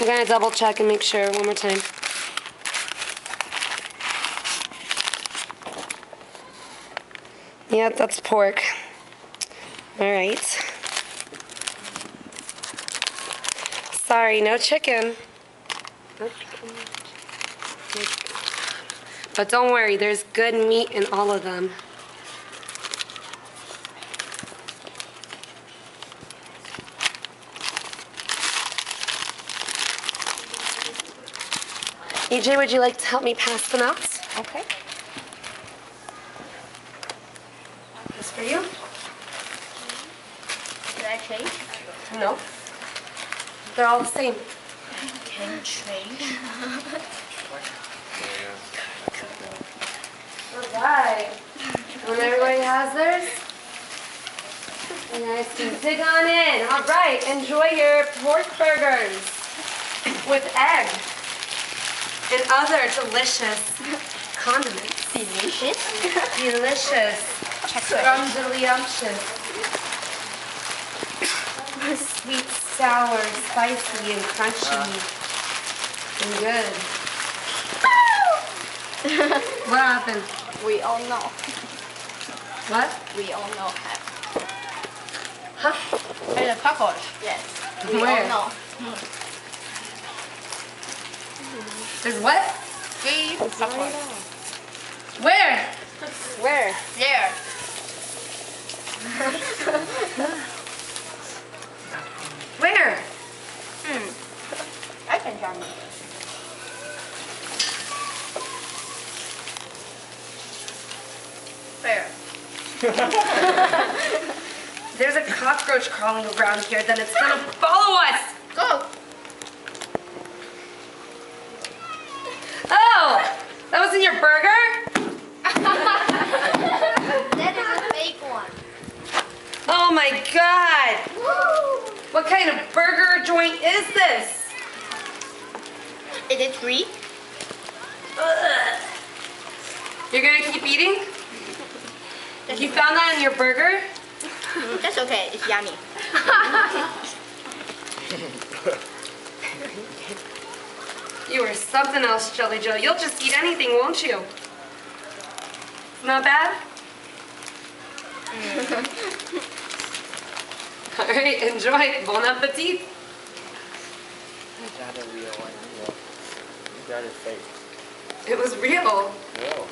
I'm gonna double check and make sure one more time. Yep, that's pork. All right. Sorry, no chicken. No chicken. But don't worry, there's good meat in all of them. EJ, would you like to help me pass them out? Okay. This for you? Can I change? No. They're all the same. Can change? All right. When everybody has theirs, you guys can dig on in. All right, enjoy your pork burgers with egg and other delicious condiments. Delicious? Delicious. Scrumdiddlyumptious. Sweet, sour, spicy, and crunchy. And good. What happened? We all know. What? We all know how. Huh? And the popcorn. Yes. We Where? all know. There's what? 3 popcorn. Where? Where? There. Where? I can try it. Where? There's a cockroach crawling around here, then it's gonna follow us! Go. Oh! That was in your burger? That is a fake one. Oh my god! Woo! What kind of burger joint is this? Is it 3? Ugh. You're gonna keep eating? You found that in your burger? That's okay. It's yummy. You are something else, Jelly Joe. You'll just eat anything, won't you? Not bad? All right, enjoy. Bon appetit. Is that a real one? Is that a fake? It was real. Real.